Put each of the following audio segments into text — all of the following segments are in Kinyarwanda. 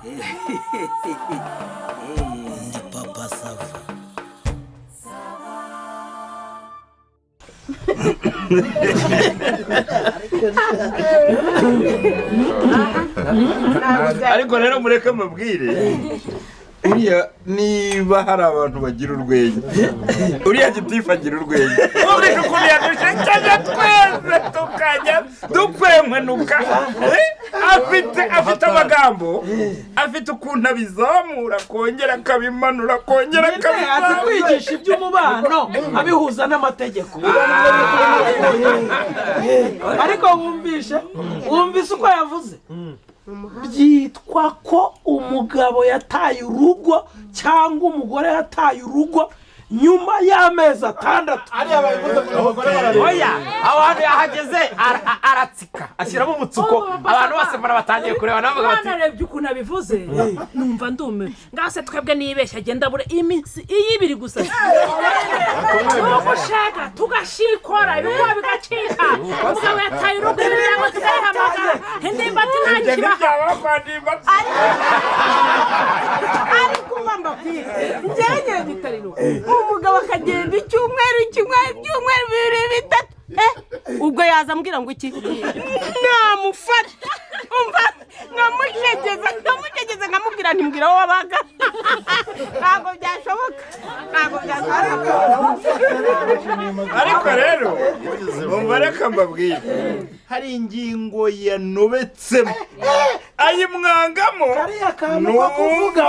Ndi papa Sava. Ariko rero mureke mubwire uriya niba hari abantu bagira urwenya uriya gitifu agira urwenya ureka ukuntu yadushengeje twese tukajya dukwempanuka afite amagambo afite ukuntu abizamura akongera akabimanura akongera akabizamura azi kwigisha iby'umubano abihuza n'amategeko ariko wumvise uko yavuze byitwa ko umugabo yataye urugo cyangwa umugore yataye urugo nyuma y'amezi 6. oya abantu yahageze aratsika ashyiramo umutsuko abantu bose barabatangiye kureba navuga bati narebye ukuntu abivuze numva ndume ngase twebwe nibeshya agenda bure iminsi iyibiri gusa gushaka tugashikora ibikuba bigacika umugabo yataye urugo imiryango tukayihamagara ndimbati ntakibaha ariko mamba kwize njyewe gitariro umugabo akagenda icyumweru 2 ubwo yaza ambwira ngo iki namufata umva nkamugegeza nkamubwira ntimbwira wowe wabaga ntabwo byashoboka ariko rero umva reka mbabwire hari ingingo yanobetsemo ayimwangamo kariya kantu ko kuvuga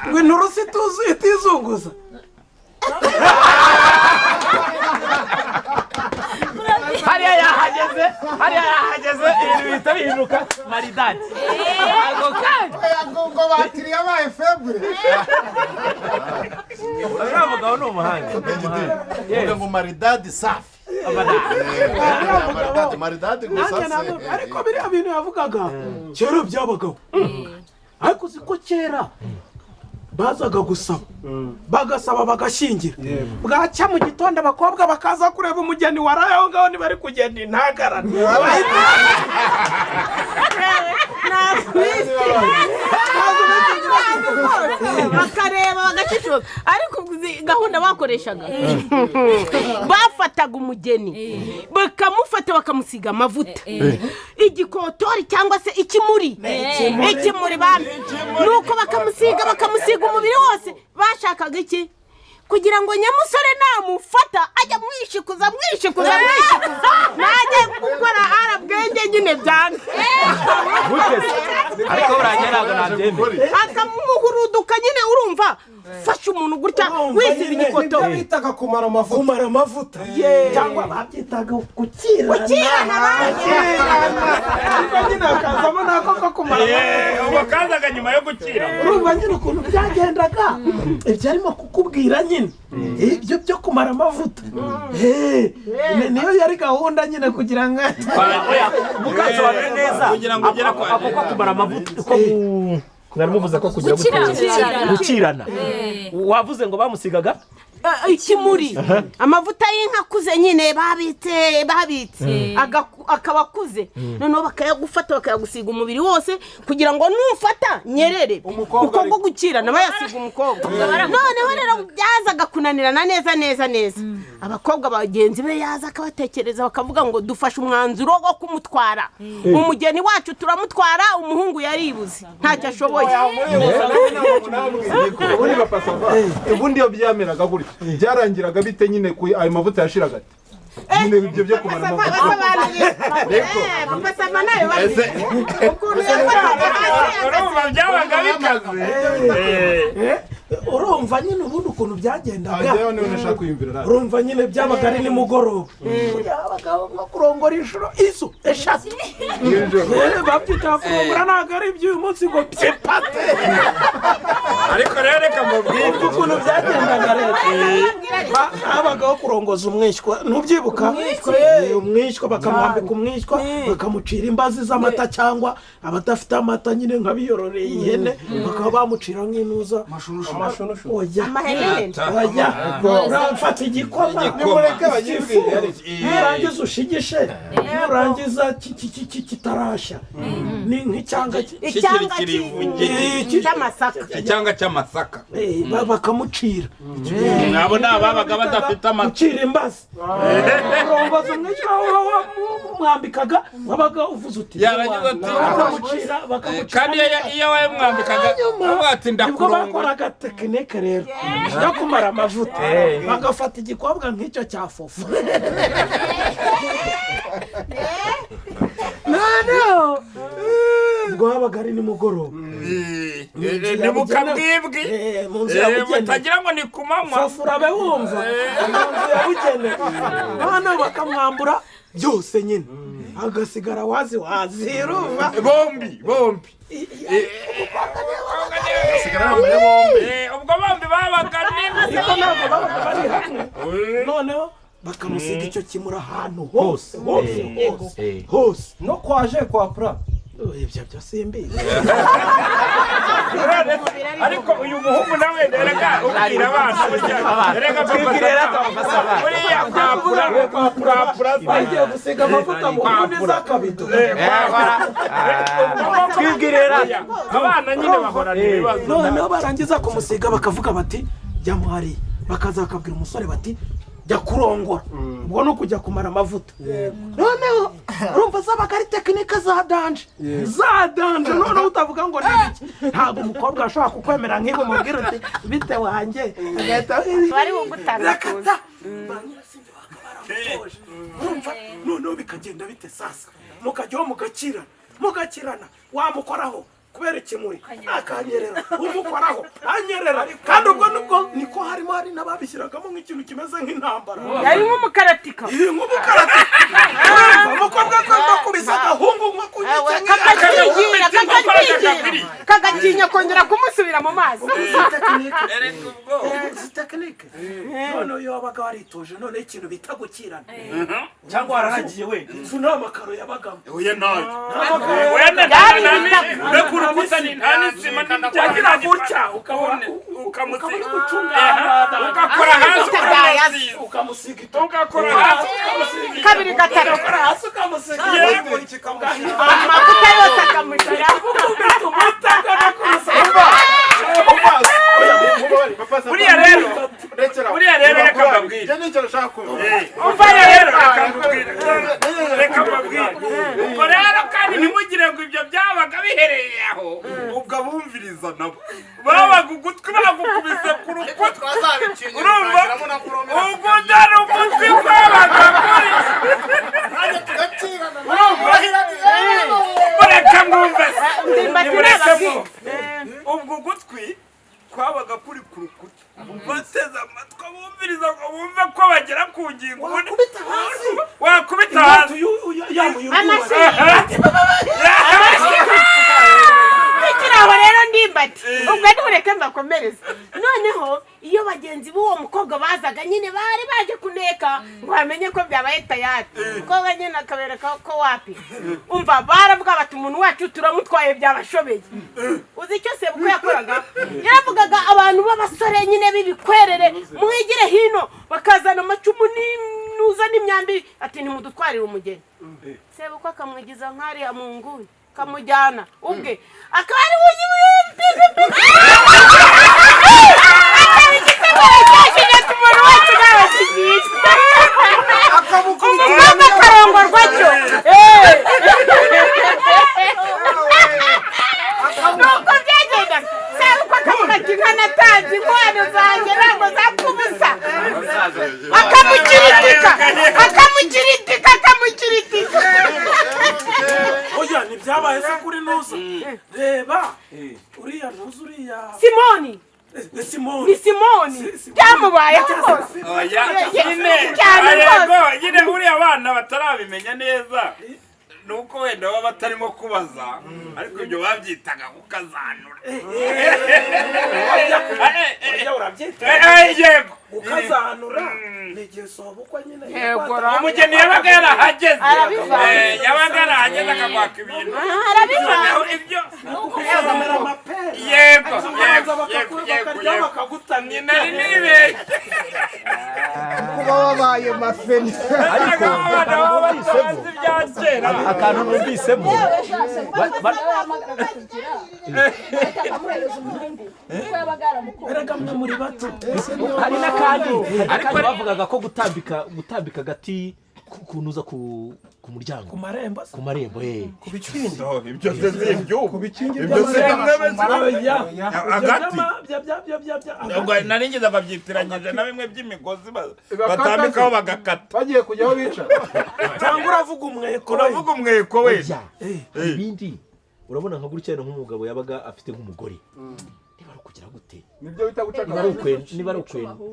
ngo inturusi ituzuye itizunguza hariya yahageze ibintu bihita bihinduka maridadi ngo batiriye abaye febure uriya mugabo ni umuhanga uvuga ngo maridadi safi maridadi gusa se ariko biriya bintu yavugaga kera byabagaho ariko siko kera bazaga gusaba bagasaba bagashingira bwacya mu gitondo abakobwa bakaza kureba umugeni waraye aho ngaho ntibari kugenda intagarana bakareba bagacicuka ariko gahunda bakoreshaga bafataga umugeni bakamufata bakamusiga amavuta igikotori cyangwa se ikimuri nuko bakamusiga umubiri wose bashakaga iki kugira ngo nyamusore namufata ajya mwishikuza najye gukora arabwenge nyine byange ariko burageraga nabyemeye akamuhuruduka nyine urumva fasha umuntu gutya wisize igikoto bitaga kumara amavuta cyangwa babyitaga gukirana ariko nyine akazamo nako ko kumara ubu kazaga nyuma yo gukira urumva nyine ukuntu byagendaga ibyo arimo kukubwira nyine ibyo byo kumara amavuta niyo yari gahunda nyine kugira ngo mukasobanure neza ako ko kumara amavuta naramuvuze ko kugira gukirana wavuze ngo bamusigaga ikimuri amavuta y'inka kuze nyine babitse akaba akuze noneho bakayagufata bakayagusiga umubiri wose kugira ngo nufata nyerere uko ngo gukirana bayasiga umukobwa noneho rero byazaga kunanirana neza abakobwa bagenzi be yaza akabatekereza bakavuga ngo dufashe umwanzuro wo kumutwara umugeni wacu turamutwara umuhungu yaribuze ntacyo ashoboye ubundi iyo byameraga gutya byarangiraga bite nyine ku ayo mavuta yashiraga nyine ibyo byo kumara amavuta basaba nayo urumva byabaga bikaze urumva nyine ubundi ukuntu byagendaga urumva nyine byabaga ari nimugoroba abagabo nko kurongora inshuro izo 3 babyita kurongora ntabwo ari iby'uyu munsi ngo byepate ariko rero reka mubwire ukuntu byagendaga rero habagaho kurongoza umwishywa ntubyibuka umwishywa bakamwambika umwishywa bakamucira imbazi z'amata cyangwa abadafite amata nyine nk'abiyororeye ihene bakaba bamucira nk'inuza amashunushu oya urafata igikoma nurangiza ushigishe nurangiza kitarashya ni nk'icyanga cy'amasaka bakamucira nabo ni ababaga badafite amata ucira imbazi urongoza umwishywa wamwambikaga wabaga uvuze uti bakamucira kandi iyo wamwambikaga watinda nibwo bakoraga tekinike rero yo kumara amavuta bagafata igikobwa nk'icyo cya fofu noneho ubwo habaga ari nimugoroba ni mukabwibwi mu nzu yabugenewe batagira ngo ni ku manywa fofu urabe wumva mu nzu yabugenewe noneho bakamwambura byose nyine agasigara wazi urumva bombi ubwo bombi babaga ariko ntabwo babaga bari hamwe noneho bakamusiga icyo kimura ahantu hose no kwaje kwa pura ibyo byose mbizi ariko uyu muhungu nawe reka ubwira abana reka buriya kwapura bagiye gusiga amavuta mu nkuni z'akabido twibwirira abana nyine bahorana ibibazo noneho barangiza kumusiga bakavuga bati jya muhari bakaza bakabwira umusore bati jya kurongora ubwo ni ukujya kumara amavuta noneho urumva zabaga ari tekinike za danje noneho utavuga ngo ni iki ntabwo umukobwa ashobora kukwemera nk'ibo mubwira uti bite wanjye agahita bari bugutanga kuza noneho bikagenda bite sasa mukajyaho mugakirana wamukoraho kubera ikimuri akanyerera umukoraho anyerera kandi ubwo nubwo niko hari n'ababishyiragamo nk'ikintu kimeze nk'intambara yari nk'umukaratika umukobwa agomba kubisa agahungu kagatinya kongera kumusubira mu mazi tekinike noneho iyo wabaga waritoje noneho ikintu bita gukirana cyangwa wararagiye we inzu nta makaro yabagamo urukuta ni nta n'isima wagira gutya ukamusiga ugakora hasi ukamusiga ugakora hasi kabiri gatatu hasi ukamusiga amavuta yose akamushyira buriya rero reka mbabwire reka mbabwire ubwo rero kandi ntimugire ngo ibyo byabaga bihereye aho ubwo abumviriza nabo babaga ugutwi bagukubise ku rukuta urumva ubwo dore ugutwi kwabaga kuri mureka mwumve ubwo ugutwi kwabaga kuri ku rukuta bateze amatwi bumviriza ngo bumve ko bagera ku ngingo wakubita hasi ikiraho rero ndimbati ubwo ntureke mbakomereze noneho iyo bagenzi b'uwo mukobwa bazaga nyine bari baje kuneka ngo bamenye ko byabaye tayari umukobwa nyine akabereka ko wapi umva baravuga bati umuntu wacu turamutwaye byabashobeye uzi icyo sebukwe yakoraga yaravugaga abantu b'abasore nyine b'ibikwerere mwigire hino bakazana amacumu n'inuza n'imyambi ati ntimudutwarire umugeni sebukwe akamwigiza nk'ariya mu nguni kamujyana ubwe akaba ari umukobwa akarongorwa cyo nuko byagendaga sebukwe akavuga ati nkanatanze inkwano zanjye ntabwo zakubusa akamukiritika oya ntibyabaye se kuri nuza reba uriya ntuza uriya simoni ni simoni byamubayeho rwose nyine uriya abana batarabimenya neza nuko wenda baba batarimo kubaza ariko ibyo babyitaga kukazanura yego ukazanura ni igisobo uko nyine umugeni yabaga yarahageze yabaga yarahageze akakwaka ibintu ibyo yego bakagutamye nari nibeshye kuba wabaye mafeni ariko akantu numvisemo erega mwe muri bato hari n'akandi bavugaga ko gutambika agati kunuza ku muryango ku marembo ku marembo ku bikindo ibyo se ibyuko bikingi ibyo se agati agati nari ngize babyitiranyije na bimwe by'imigozi batambikaho bagakata bagiye kujyaho bica cyangwa uravuga umweko uravuga umweko we ibindi urabona nka gutya nk'umugabo yabaga afite nk'umugore niba ari ukugira gute nibyo bita guca niba ari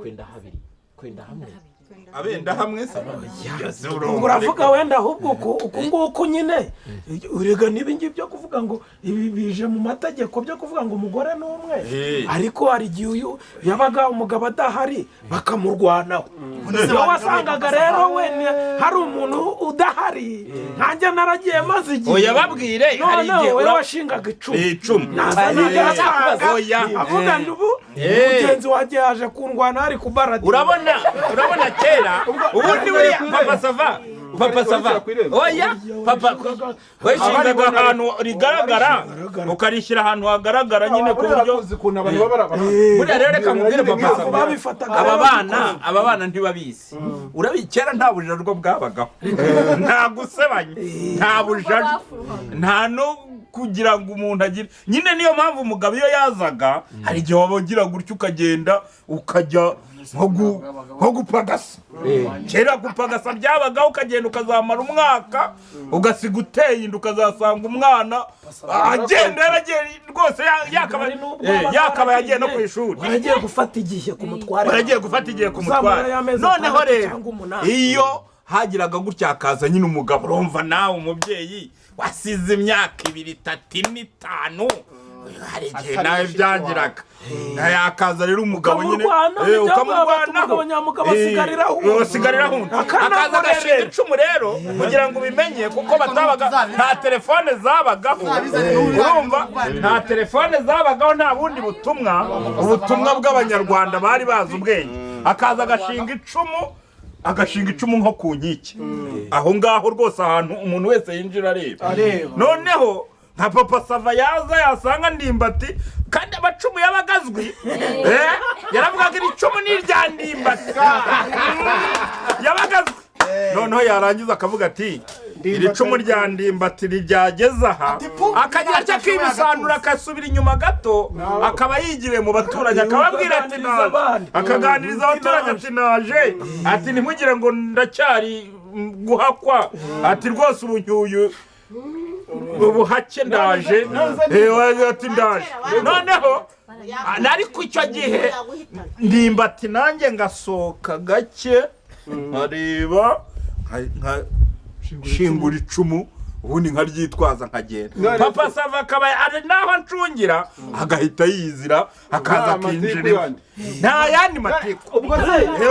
kwenda habiri kwenda hamwe abenda hamwe se uravuga wenda ahubwo uku nguku nyine urega n'ibingi byo kuvuga ngo ibi bije mu mategeko byo kuvuga ngo umugore n'umwe ariko hari igihe uyu yabaga umugabo adahari bakamurwanaho iyo wasangaga rero we hari umuntu udahari nkanjye naragiye maze igihe yababwire hari igihe we washingaga icumi avuga ngo ubu mugenzi wanjye yaje kundwana hari ku baradi urabona kera ubundi buriya papa sava oya papa weshingaga ahantu rigaragara ukarishyira ahantu hagaragara nyine ku buryo buriya rero reka mubwire papa sava aba bana ntibabizi kera nta bujajwa bwabagaho nta gusebanya nta bujajwa nta no kugira ngo umuntu agire nyine niyo mpamvu umugabo iyo yazaga hari igihe wabagira gutyo ukagenda ukajya nko gupagasa kera gupagasa byabagaho ukagenda ukazamara umwaka ugasiga uteye inda ukazasanga umwana agenda rwose yakaba yagiye no ku ishuri baragiye gufata igihe ku mutware noneho rero iyo hagiraga gutya hakaza nyine umugabo urumva nawe umubyeyi wasize imyaka 2, 3, 5 hari igihe nawe byagiraga akaza rero umugabo nyine ukamurwana asigarira hundi akaza agashinga icumu rero kugira ngo ubimenye kuko batabaga nta telefone zabagaho urumva nta telefone zabagaho nta bundi ubutumwa bw'abanyarwanda bari bazi ubwenge akaza agashinga icumu nko ku nkike aho ngaho rwose ahantu umuntu wese yinjira areba noneho nka papa sava yaza yasanga ndimbati kandi abacumu yabagazwi yaravugaga iri cumu ni irya ndimbati yabagazwi noneho yarangiza akavuga ati iri cumu rya ndimbati ryageze aha akagira icyo akibisanura akasubira inyuma gato akaba yigiriye mu baturanyi akababwira ati naje akaganiriza abaturanyi ati naje ati ntimugire ngo ndacyari guhakwa ati rwose ubunyuyu ubuhake ndaje ati ndaje noneho ariko icyo gihe ndimbati nanjye ngasohoka gake nkareba shingura icumu ubundi nkaryitwaza nkagenda papa sava akaba ari naho ncungira agahita yizira akaza akinjira nta yandi matiko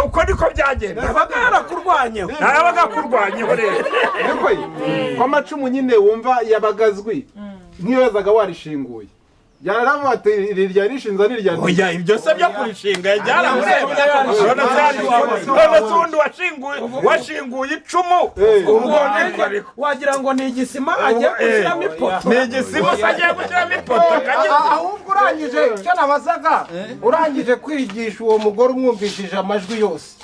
uko niko byagenda yabaga yarakurwanyeho rero ko amacumu nyine wumva yabagazwi nk'iyo yazaga warishinguye yaravuga ati rirya rishinza n'irya oya ibyo se byo kurishinga yaramurebye none undi washinguye icumu ubwo wagira ngo ni igisima agiye gushyiramo ipoto ni igisima agiye gushyiramo ipoto ahubwo urangije icyo nabazaga urangije kwigisha uwo mugore umwumvishije amajwi yose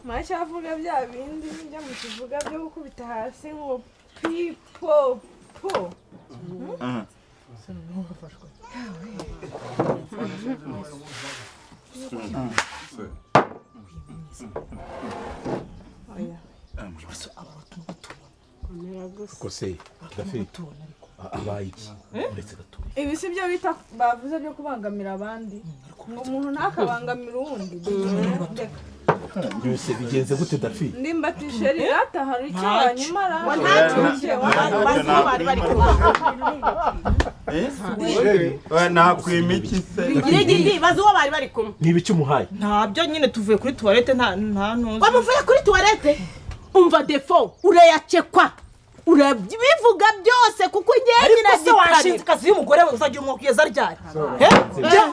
masha avuga bya bindi njya mu kivuga byo gukubita hasi ngo pipo po kose gafe abaye iki ndetse gato ibi si byo bita bavuze byo kubangamira abandi ngo umuntu ntakabangamira uwundi byose bigenze gute Dafi ndimbatishe rirata hari icyo wanyimara bazuba bari bari kumwe nakwima iki se gigi bazuba bari bari kumwe niba icyo umuhaye ntabyo nyine tuvuye kuri toilette nta ntuzi bamuvuye kuri toilette umva defo urayacekwa urabivuga byose kuko igihe ariko se washinze akazi y'umugore we uzajya umwokeza ryari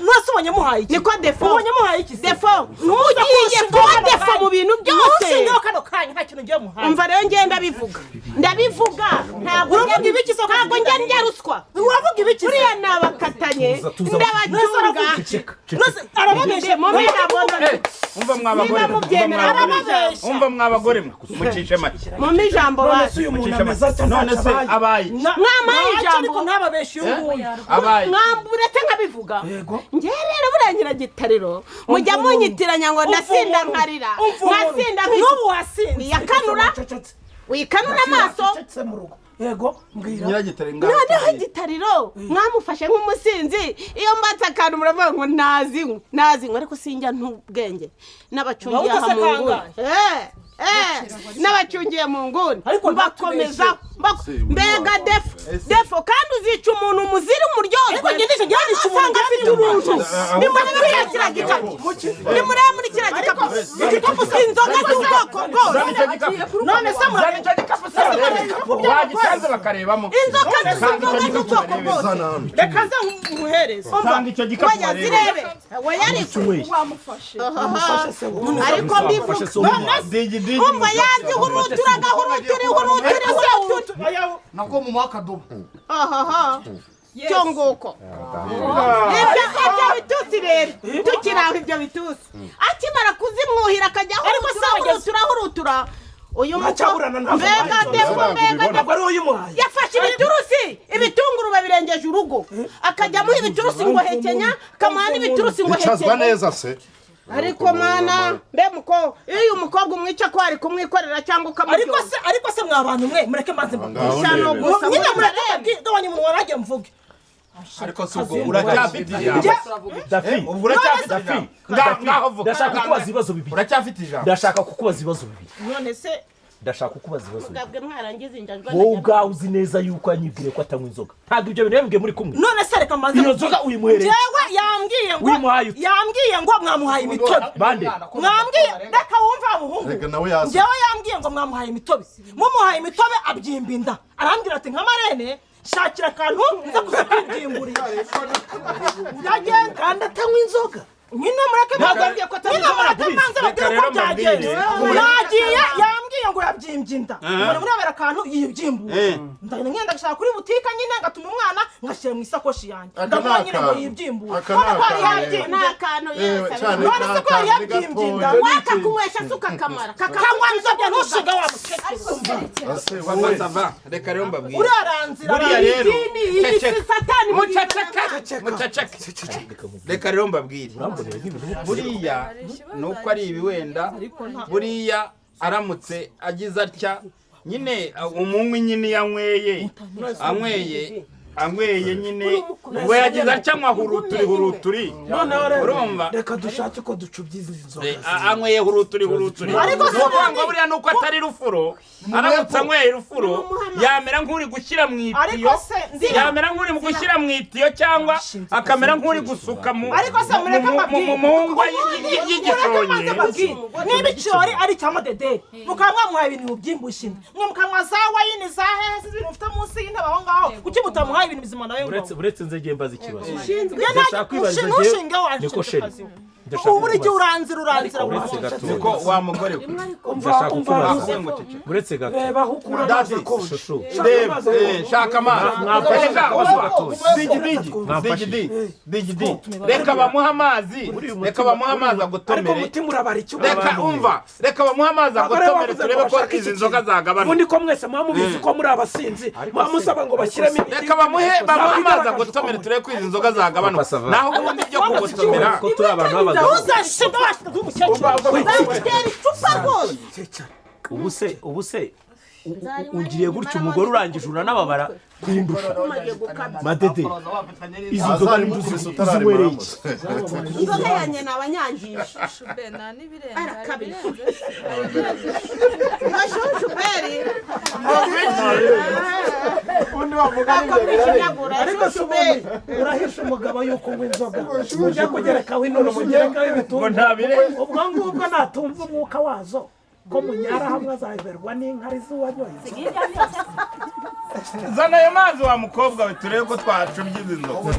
ntasubonye muhaye iki niko defo ubonye muhaye iki defo ntugiye kuba defo mu bintu byose ntushingeho kano kanya nta kintu ngiye muhaye umva rero njye ndabivuga ntabwo uravuga ibiki se ntabwo njye ndya ruswa uravuga ibiki buriya nabakatanye ndabacunga arababeshe umva mwabagore mucishe make mu ijambo none se abaye mwamaye ijambo ntababeshe uyu nguyu mwamburetse nkabivuga njye rero burangira gitariro mujya munyitiranya ngo ndasinda nkarira nkasinda n'ubu wasinze wikanura amaso yego mbwira noneho igitariro mwamufashe nk'umusinzi iyo mbatse akantu muravuga ngo nazinywa ariko sinjya ntubwenge n'abacungiye aha mu nguni n'abacungiye mu nguni bakomeza mbega defo kandi uzica umuntu muzira umuryozwe asanga afite uruntu nimurebe kiriya gikapu nimurebe muri kiriya gikapu igikapu si inzoga z'ubwoko bwose none se wagisanze bakarebamo inzoka z'inzoga z'ubwoko bwose reka ze muhereze icyo gikapu zirebe ariko mbivuga umva yazi hurutura nako mu mwakadobo cyo nguko ibyo bitusi rero tukiraho ibyo bitusi akimara kuzimwuhira akajya hurutura uyu mbega yafashe ibiturusi ibitunguru babirengeje urugo akajyamo ibiturusi ngo hekenya akamuha n'ibiturusi ngo hekenya neza se ariko mana mbe muko iyo umukobwa umwica ko ari kumwikorera cyangwa ukamuryo ariko se mwabantu mwe mureke maze ishano gusa nyine mureke gabanya umunwa wajye mvuge ariko si ubwo uracyafite ijambo Dafi uracyafite ijambo ngaho vuga ndashaka kukubaza ibibazo bibiri uracyafite ijambo ndashaka kukubaza ibibazo bibiri none se ndashaka kukubaza ibibazo bibiri bwabwe mwarangize injajwa wowe ubwawe uzi neza yuko anyibwire ko atanywa inzoga ntabwo ibyo bintu yabibwiye muri kumwe none se reka mbanze iyo nzoga uyimuhereye jewe yambwiye ngo mwamuhaye imitobe bande mwambwiye reka wumve amuhungu reka nawe yazi jewe yambwiye ngo mwamuhaye imitobe mumuhaye imitobe abyimba inda arambwira ati nka marene shakira akantu nza kuza kwibyimburiye ndagenda kandi atanywa inzoga nyine mureke mwabwiye ko atanywa inzoga ko byagenze yagiye yambwiye ngo yabyimbye inda murebera akantu yibyimbuye ngenda gashaka kuri butike nyine ngatuma umwana ngashyira mu isakoshi yanjye ndamuha nyine ngo yibyimbuye n'akantu none se ko yari yabyimbye inda wakakunywesha se ukakamara kakanywa inzoga ntushiga wa mukecuru reka rero mbabwire uraranzira buriya rero satani muceceka reka rero mbabwire buriya nuko ari ibi wenda buriya aramutse agize atya nyine umunywi nyine anyweye nyine ngo yagize atya anywa huruturi urumva reka dushake ko ducubyiza inzoga anyweye huruturi ariko se ngo buriya nuko atari rufuro aramutse anyweye rufuro yamera nk'uri gushyira mu itiyo gushyira mu itiyo cyangwa akamera nk'uri gusuka mu ngwa y'igishonye niba ikirori ari icya madederi mukaba mwamuhaye ibintu byimbushye inda mwe mukanywa za wayini za hehesi ibintu mufite munsi y'intebe aho ngaho kuki mutamuhaye ibintu bizima nawe ngo uretse nzegeye mbaza ikibazo ndashaka kwibaza nushinge niko sheri ubu buri gihe uranzira niko wa mugore we ndashaka kukubaza uretse gato reba aho ukura amazi akonje shushu shaka amazi digidi reka bamuha amazi ariko agotomere umutima urabara icyo reka bamuha amazi agotomere turebe ko izi nzoga zagabanuka ubundi ko mwese muba mubizi ko muri abasinzi muba musaba ngo bashyiremo imiti reka bamuhe amazi agotomere turebe ko izi nzoga zagabanuka naho ubundi byo kugotomera ko turi abantu b'abagabo uzashinga washyize umukecuru uzamutera icupa rwose ubu se ungiriye gutya umugore urangije uranababara kwindusha madede izo nzoga zinyweriye iki inzoga yanjye ni abanyangisha shubena n'ibirenze arakabije shuberi undi wavuga ariko shuberi urahisha umugabo yuko unywa inzoga ujya kugerekaho intono mugerekaho ibitungo ubwo ngubwo natumva umwuka wazo ko munyara hamwe azaberwa n'inka z'uwanyoye zana ayo mazi wa mukobwa we turebe ko twacubye izi nzoga